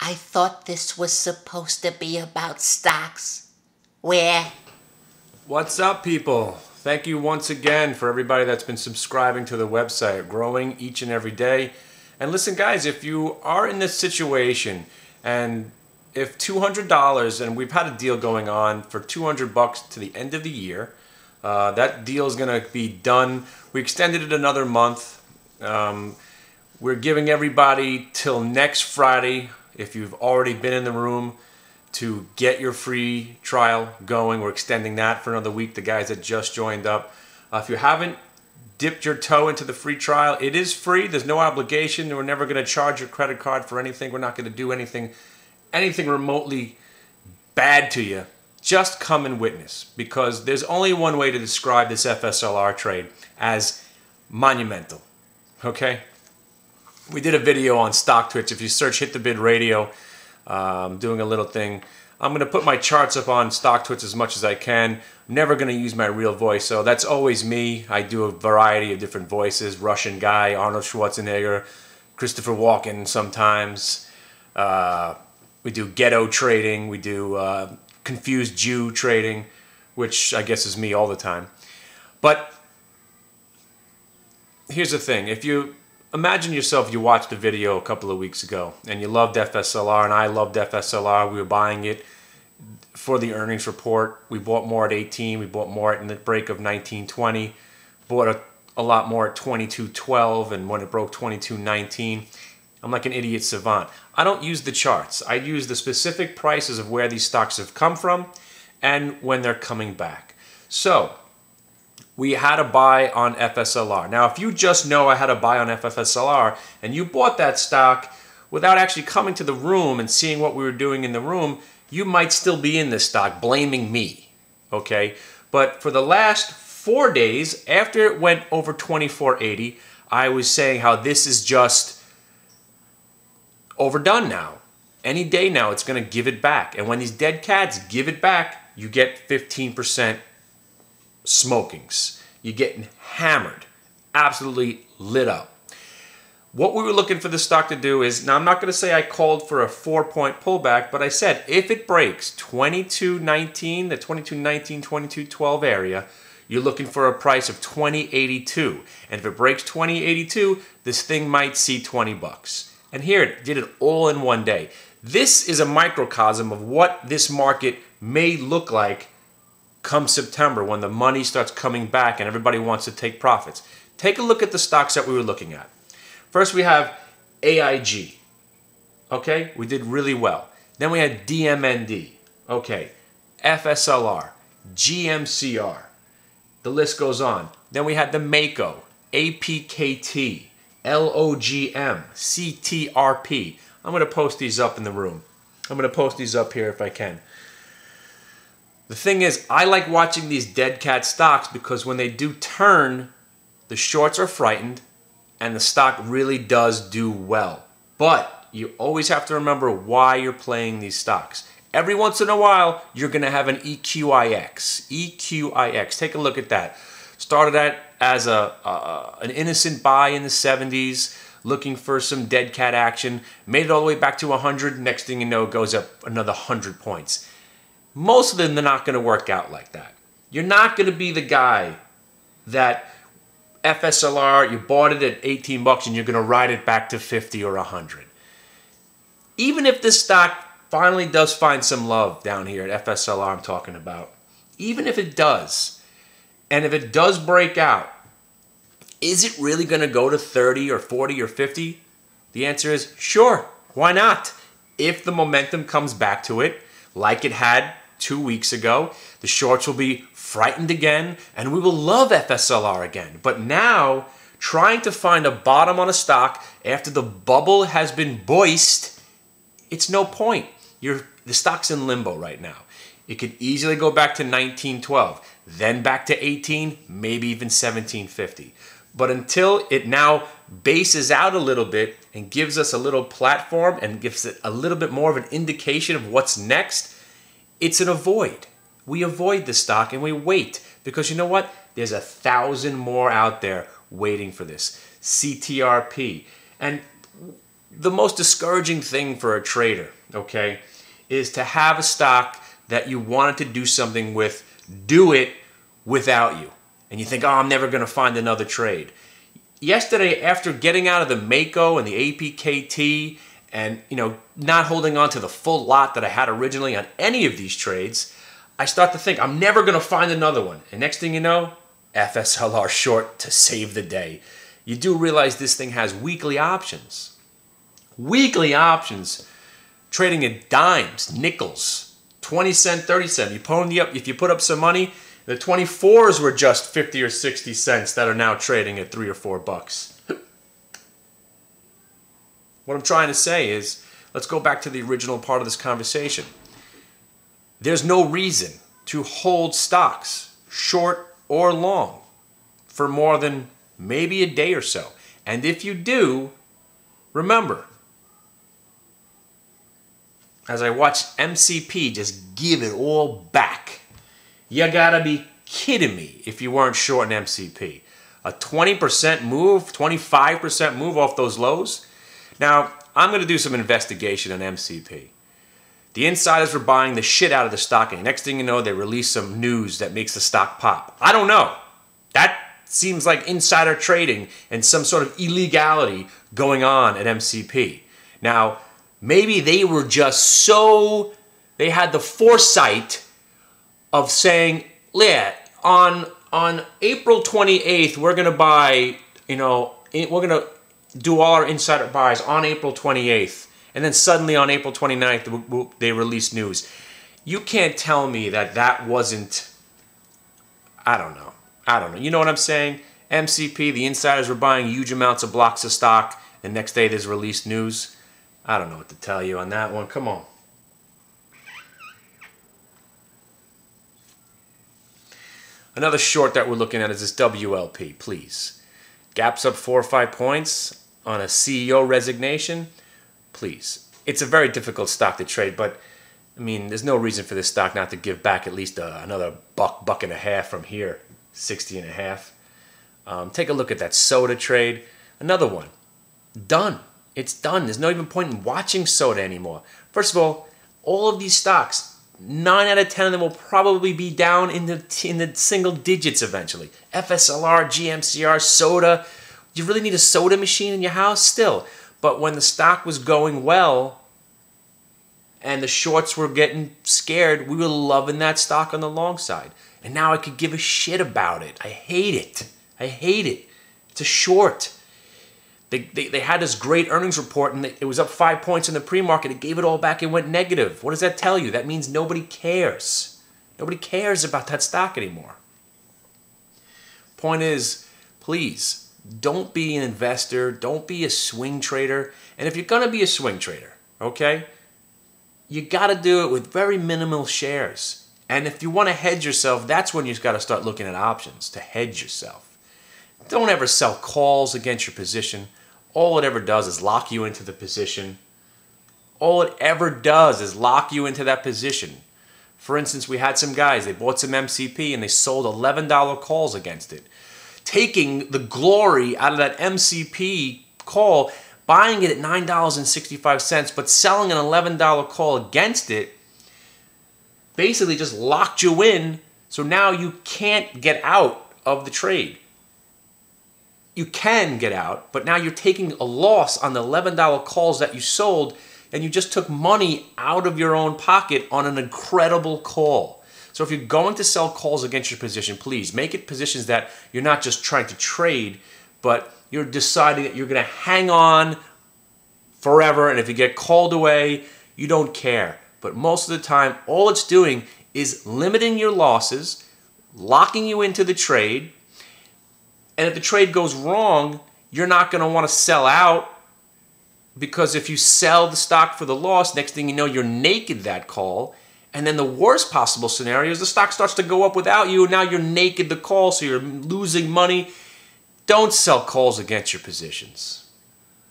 I thought this was supposed to be about stocks. Where? What's up, people? Thank you once again for everybody that's been subscribing to the website, growing each and every day. And listen, guys, if you are in this situation and if $200, and we've had a deal going on for $200 to the end of the year, that deal is going to be done. We extended it another month. We're giving everybody till next Friday, if you've already been in the room, to get your free trial going. We're extending that for another week, the guys that just joined up. If you haven't dipped your toe into the free trial, it is free. There's no obligation. We're never going to charge your credit card for anything. We're not going to do anything remotely bad to you. Just come and witness, because there's only one way to describe this FSLR trade: as monumental. Okay? We did a video on Stock Twitch. If you search Hit the Bid Radio, doing a little thing. I'm going to put my charts up on Stock Twitch as much as I can. I'm never going to use my real voice, so that's always me. I do a variety of different voices. Russian guy, Arnold Schwarzenegger, Christopher Walken sometimes. We do ghetto trading. We do confused Jew trading, which I guess is me all the time. But here's the thing. If you imagine yourself, you watched the video a couple of weeks ago and you loved FSLR, and I loved FSLR. We were buying it for the earnings report. We bought more at 18. We bought more in the break of 19.20. Bought a lot more at 22.12, and when it broke 22.19. I'm like an idiot savant. I don't use the charts. I use the specific prices of where these stocks have come from and when they're coming back. So we had a buy on FSLR. Now, if you just know I had a buy on FSLR and you bought that stock without actually coming to the room and seeing what we were doing in the room, you might still be in this stock blaming me, okay? But for the last 4 days, after it went over 24.80, I was saying how this is just overdone now. Any day now, it's going to give it back. And when these dead cats give it back, you get 15% smokings. You're getting hammered, absolutely lit up. What we were looking for the stock to do is, now I'm not going to say I called for a 4-point pullback, but I said if it breaks 22.19, the 22.19, 22.12 area, you're looking for a price of 20.82. And if it breaks 20.82, this thing might see 20 bucks. And here it did it all in one day. This is a microcosm of what this market may look like come September, when the money starts coming back and everybody wants to take profits. Take a look at the stocks that we were looking at. First, we have AIG. Okay, we did really well. Then we had DMND. Okay, FSLR, GMCR. The list goes on. Then we had the Mako, APKT, LOGM, CTRP. I'm going to post these up in the room. I'm going to post these up here if I can. The thing is, I like watching these dead cat stocks because when they do turn, the shorts are frightened and the stock really does do well. But you always have to remember why you're playing these stocks. Every once in a while, you're going to have an EQIX. EQIX. Take a look at that. Started out as an innocent buy in the 70s, looking for some dead cat action. Made it all the way back to 100. Next thing you know, it goes up another 100 points. Most of them are not going to work out like that. You're not going to be the guy that FSLR, you bought it at 18 bucks and you're going to ride it back to 50 or 100. Even if this stock finally does find some love down here at FSLR I'm talking about, even if it does, and if it does break out, is it really going to go to 30 or 40 or 50? The answer is sure. Why not? If the momentum comes back to it, like it had 2 weeks ago, the shorts will be frightened again, and we will love FSLR again. But now, trying to find a bottom on a stock after the bubble has been voiced, it's no point. The stock's in limbo right now. It could easily go back to 19.12, then back to 18, maybe even 17.50. But until it now bases out a little bit and gives us a little platform and gives it a little bit more of an indication of what's next, it's an avoid. We avoid the stock and we wait, because you know what? There's 1,000 more out there waiting for this. CTRP. And The most discouraging thing for a trader, okay, is to have a stock that you wanted to do something with, do it without you. And you think, oh, I'm never going to find another trade. Yesterday, after getting out of the Mako and the APKT and, not holding on to the full lot that I had originally on any of these trades, I start to think, I'm never going to find another one. And next thing you know, FSLR short to save the day. You do realize this thing has weekly options. Weekly options, trading at dimes, nickels, 20 cent, 30 cent. If you put up some money, the 24s were just 50 or 60 cents that are now trading at $3 or $4. What I'm trying to say is, let's go back to the original part of this conversation. There's no reason to hold stocks, short or long, for more than maybe a day or so. And if you do, remember, as I watched MCP just give it all back, you gotta be kidding me if you weren't short in MCP. A 20% move, 25% move off those lows. Now, I'm going to do some investigation on MCP. The insiders were buying the shit out of the stock, and next thing you know, they release some news that makes the stock pop. I don't know. That seems like insider trading and some sort of illegality going on at MCP. Now, maybe they were just they had the foresight of saying, yeah, on April 28th, we're going to buy, we're going to do all our insider buys on April 28th. And then suddenly on April 29th, they release news. You can't tell me that wasn't, I don't know. You know what I'm saying? MCP, the insiders were buying huge amounts of blocks of stock. The next day there's released news. I don't know what to tell you on that one. Come on. Another short that we're looking at is this WLP, please. Gaps up 4 or 5 points on a CEO resignation. Please. It's a very difficult stock to trade, but I mean, there's no reason for this stock not to give back at least another buck and a half from here, 60 and a half. Take a look at that soda trade. Another one. Done. It's done. There's no even point in watching soda anymore. First of all of these stocks, 9 out of 10 of them will probably be down in the single digits eventually. FSLR, GMCR, soda. You really need a soda machine in your house? Still. But when the stock was going well and the shorts were getting scared, we were loving that stock on the long side. And now I could give a shit about it. I hate it. I hate it. It's a short. They had this great earnings report and it was up 5 points in the pre-market. It gave it all back and went negative. What does that tell you? That means nobody cares. Nobody cares about that stock anymore. Point is, please, don't be an investor. Don't be a swing trader. And if you're going to be a swing trader, okay, you got to do it with very minimal shares. And if you want to hedge yourself, that's when you've got to start looking at options to hedge yourself. Don't ever sell calls against your position. All it ever does is lock you into the position. All it ever does is lock you into that position. For instance, we had some guys, they bought some MCP and they sold $11 calls against it. Taking the glory out of that MCP call, buying it at $9.65, but selling an $11 call against it, basically just locked you in, so now you can't get out of the trade. You can get out, but now you're taking a loss on the $11 calls that you sold, and you just took money out of your own pocket on an incredible call. So if you're going to sell calls against your position, please make it positions that you're not just trying to trade, but you're deciding that you're going to hang on forever, and if you get called away, you don't care. But most of the time, all it's doing is limiting your losses, locking you into the trade, and if the trade goes wrong, you're not going to want to sell out, because if you sell the stock for the loss, next thing you know, you're naked that call. And then the worst possible scenario is the stock starts to go up without you, and now you're naked the call, so you're losing money. Don't sell calls against your positions.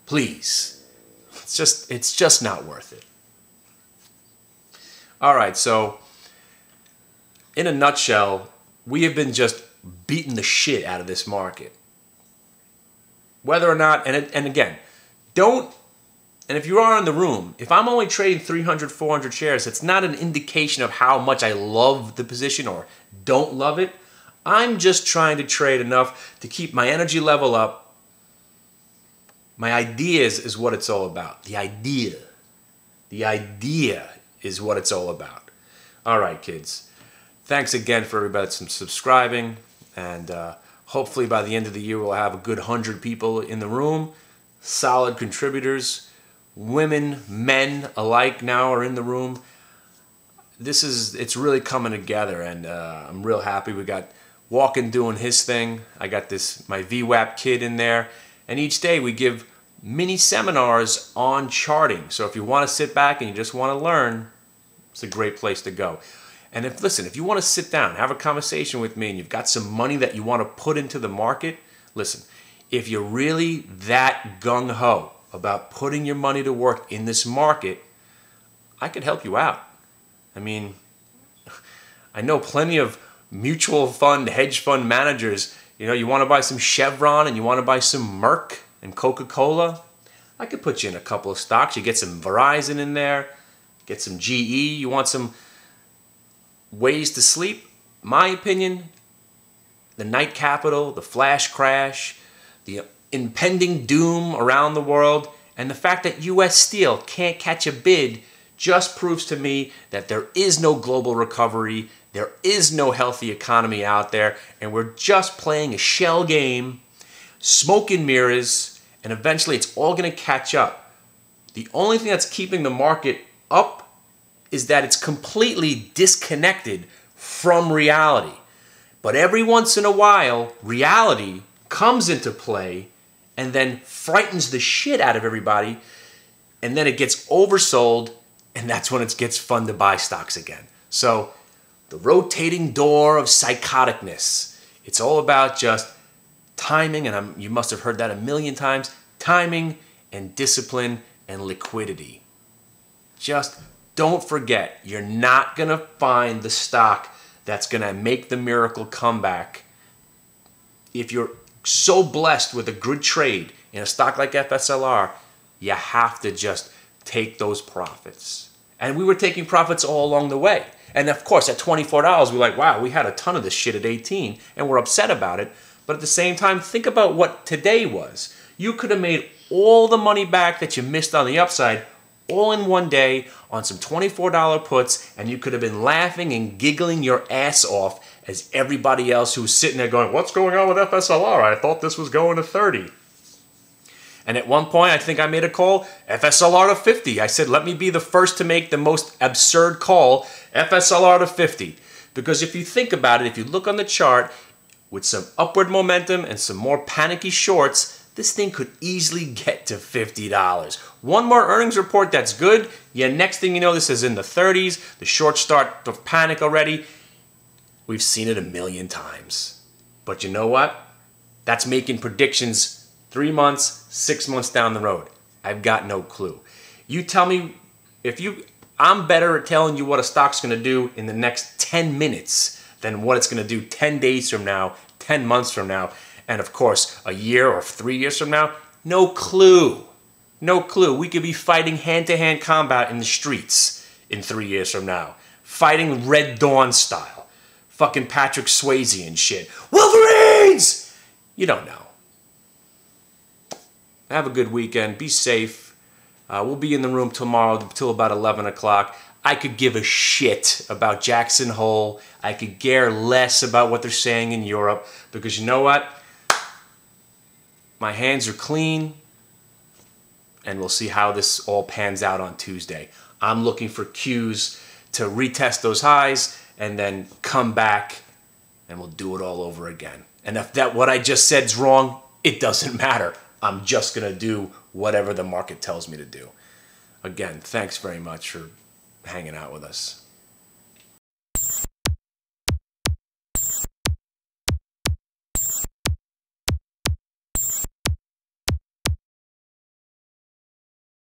Please. It's just not worth it. All right, so in a nutshell, we have been just beating the shit out of this market. Whether or not, and again, don't And if you are in the room, if I'm only trading 300, 400 shares, it's not an indication of how much I love the position or don't love it. I'm just trying to trade enough to keep my energy level up. My ideas is what it's all about. The idea. The idea is what it's all about. All right, kids. Thanks again for everybody that's subscribing. And hopefully by the end of the year, we'll have a good 100 people in the room. Solid contributors. Women, men alike now are in the room. It's really coming together, and I'm real happy. We got Walken doing his thing. I got my VWAP kid in there. And each day we give mini seminars on charting. So if you want to sit back and you just want to learn, it's a great place to go. And if you want to sit down, have a conversation with me, and you've got some money that you want to put into the market, listen, if you're really that gung-ho about putting your money to work in this market, I could help you out. I mean, I know plenty of mutual fund, hedge fund managers. You know, you want to buy some Chevron and you want to buy some Merck and Coca-Cola. I could put you in a couple of stocks. You get some Verizon in there, get some GE. You want some ways to sleep? My opinion, the night capital, the flash crash, the impending doom around the world, and the fact that U.S. Steel can't catch a bid just proves to me that there is no global recovery, there is no healthy economy out there, and we're just playing a shell game, smoke and mirrors, and eventually it's all going to catch up. The only thing that's keeping the market up is that it's completely disconnected from reality. But every once in a while, reality comes into play and then frightens the shit out of everybody, and then it gets oversold, and that's when it gets fun to buy stocks again. So the rotating door of psychoticness. It's all about just timing, and you must have heard that a million times, timing and discipline and liquidity. Just don't forget, you're not going to find the stock that's going to make the miracle comeback. If you're so blessed with a good trade in a stock like FSLR, you have to just take those profits. And we were taking profits all along the way. And of course, at $24, we're like, wow, we had a ton of this shit at 18, and we're upset about it. But at the same time, think about what today was. You could have made all the money back that you missed on the upside all in one day on some $24 puts, and you could have been laughing and giggling your ass off as everybody else who was sitting there going, what's going on with FSLR? I thought this was going to 30. And at one point, I think I made a call, FSLR to 50. I said, let me be the first to make the most absurd call, FSLR to 50. Because if you think about it, if you look on the chart, with some upward momentum and some more panicky shorts, this thing could easily get to $50. One more earnings report that's good, next thing you know, this is in the 30s. The shorts start to panic already. We've seen it a million times. But you know what? That's making predictions 3 months, 6 months down the road. I've got no clue. You tell me, I'm better at telling you what a stock's going to do in the next 10 minutes than what it's going to do 10 days from now, 10 months from now, and of course, a year or 3 years from now. No clue. No clue. We could be fighting hand-to-hand combat in the streets in 3 years from now. Fighting Red Dawn style. Fucking Patrick Swayze and shit. Wolverines! You don't know. Have a good weekend. Be safe. We'll be in the room tomorrow till about 11 o'clock. I could give a shit about Jackson Hole. I could care less about what they're saying in Europe, because you know what? My hands are clean, and we'll see how this all pans out on Tuesday. I'm looking for cues to retest those highs and then come back, and we'll do it all over again. And if what I just said is wrong, it doesn't matter. I'm just going to do whatever the market tells me to do. Again, thanks very much for hanging out with us.